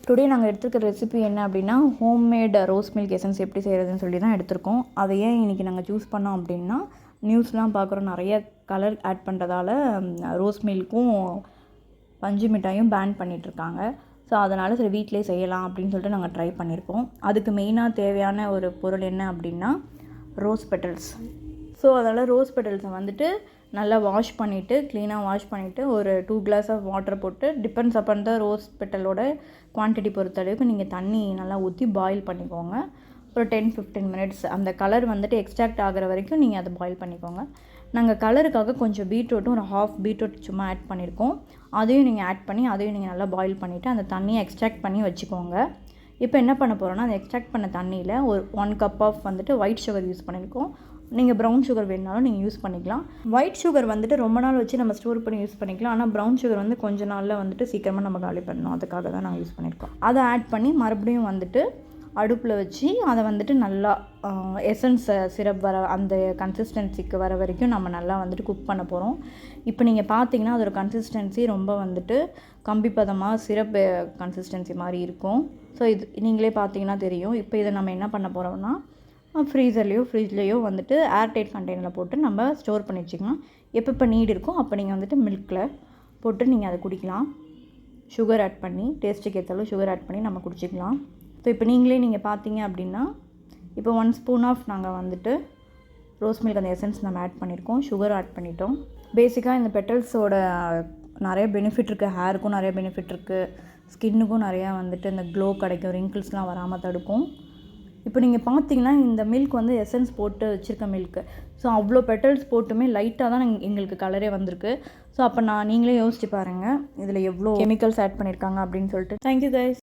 Today நாங்கள் எடுத்துருக்க recipe என்ன அப்படின்னா ஹோம்மேட் ரோஸ் மில்க் எசன்ஸ் எப்படி செய்கிறதுன்னு சொல்லி தான் எடுத்திருக்கோம். அதை ஏன் இன்றைக்கி நாங்கள் சூஸ் பண்ணோம் அப்படின்னா, நியூஸ்லாம் பார்க்குறோம் நிறைய கலர் ஆட் பண்ணுறதால ரோஸ் மில்க்கும் பஞ்சு மிட்டாயும் பேன் பண்ணிகிட்ருக்காங்க. ஸோ அதனால் சரி வீட்டிலே செய்யலாம் அப்படின்னு சொல்லிட்டு நாங்கள் ட்ரை பண்ணியிருக்கோம். அதுக்கு மெயினாக தேவையான ஒரு பொருள் என்ன அப்படின்னா ரோஸ் பெட்டல்ஸ். ஸோ அதனால் ரோஸ் பெட்டல்ஸை வந்துட்டு நல்லா வாஷ் பண்ணிவிட்டு க்ளீனாக வாஷ் பண்ணிவிட்டு ஒரு 2 கிளாஸ் ஆஃப் வாட்டர் போட்டு டிபெண்ட்ஸ் அப்பான் த ரோஸ் பெட்டலோட குவான்டிட்டி பொறுத்தளவுக்கு நீங்கள் தண்ணி நல்லா ஊற்றி பாயில் பண்ணிக்கோங்க. ஒரு 10-15 மினிட்ஸ் அந்த கலர் வந்துட்டு எக்ஸ்ட்ராக்ட் ஆகிற வரைக்கும் நீங்கள் அதை பாயில் பண்ணிக்கோங்க. நாங்கள் கலருக்காக கொஞ்சம் பீட்ரூட்டும் ஒரு ஹாஃப் பீட்ரூட் சும்மா ஆட் பண்ணியிருக்கோம். அதையும் நீங்கள் ஆட் பண்ணி அதையும் நீங்கள் நல்லா பாயில் பண்ணிவிட்டு அந்த தண்ணியை எக்ஸ்ட்ராக்ட் பண்ணி வச்சுக்கோங்க. இப்போ என்ன பண்ண போகிறோன்னா அந்த எக்ஸ்ட்ராக்ட் பண்ண தண்ணியில் ஒரு 1 கப் ஆஃப் வந்துட்டு ஒயிட் சுகர் யூஸ் பண்ணியிருக்கோம். நீங்கள் ப்ரௌன் சுகர் வேணுனாலும் நீங்கள் யூஸ் பண்ணிக்கலாம். ஒயிட் சுகர் வந்துட்டு ரொம்ப நாள் வச்சு நம்ம ஸ்டோர் பண்ணி யூஸ் பண்ணிக்கலாம். ஆனால் ப்ரௌன் சுகர் வந்து கொஞ்ச நாளில் வந்துட்டு சீக்கிரமாக நம்ம காலி பண்ணணும். அதுக்காக தான் நாங்கள் யூஸ் பண்ணியிருக்கோம். அதை ஆட் பண்ணி மறுபடியும் வந்துட்டு அடுப்பில் வச்சு அதை வந்துட்டு நல்லா எசன்ஸ் சிரப் வர அந்த கன்சிஸ்டன்சிக்கு வர வரைக்கும் நம்ம நல்லா வந்துட்டு குக் பண்ண போகிறோம். இப்போ நீங்கள் பார்த்தீங்கன்னா அதோட கன்சிஸ்டன்சி ரொம்ப வந்துட்டு கம்பிப்பதமாக சிரப் கன்சிஸ்டன்சி மாதிரி இருக்கும். ஸோ இது நீங்களே பார்த்தீங்கன்னா தெரியும். இப்போ இதை நம்ம என்ன பண்ண போகிறோம்னா ஃப்ரிட்ஜ்லேயோ வந்துட்டு ஏர்டைட் கண்டெய்னரில் போட்டு நம்ம ஸ்டோர் பண்ணி வச்சுக்கலாம். எப்போ நீட் இருக்கோ அப்போ நீங்கள் வந்துட்டு மில்கில் போட்டு நீங்கள் அதை குடிக்கலாம். சுகர் ஆட் பண்ணி டேஸ்ட்டுக்கு ஏற்றாலும் சுகர் ஆட் பண்ணி நம்ம குடிச்சிக்கலாம். ஸோ இப்போ நீங்கள் பார்த்தீங்க அப்படின்னா இப்போ 1 ஸ்பூன் ஆஃப் நாங்கள் வந்துட்டு ரோஸ் மில்க் அந்த எசன்ஸ் நம்ம ஆட் பண்ணியிருக்கோம். சுகர் ஆட் பண்ணிட்டோம். பேசிக்காக இந்த பெட்டல்ஸோட நிறைய பெனிஃபிட் இருக்குது. ஹேருக்கும் நிறைய பெனிஃபிட் இருக்குது. ஸ்கின்னுக்கும் நிறையா வந்துட்டு இந்த க்ளோ கிடைக்கும். ரிங்கிள்ஸ்லாம் வராமல் தடுக்கும். இப்போ நீங்கள் பார்த்தீங்கன்னா இந்த மில்க் வந்து எசன்ஸ் போட்டு வச்சுருக்க மில்க்கு. ஸோ அவ்வளோ பெட்டல்ஸ் போட்டுமே லைட்டாக தான் எங்களுக்கு கலரே வந்திருக்கு. ஸோ அப்போ நீங்களே யோசிச்சு பாருங்கள் இதில் எவ்வளோ கெமிக்கல்ஸ் ஆட் பண்ணியிருக்காங்க அப்படின்னு சொல்லிட்டு. Thank you guys.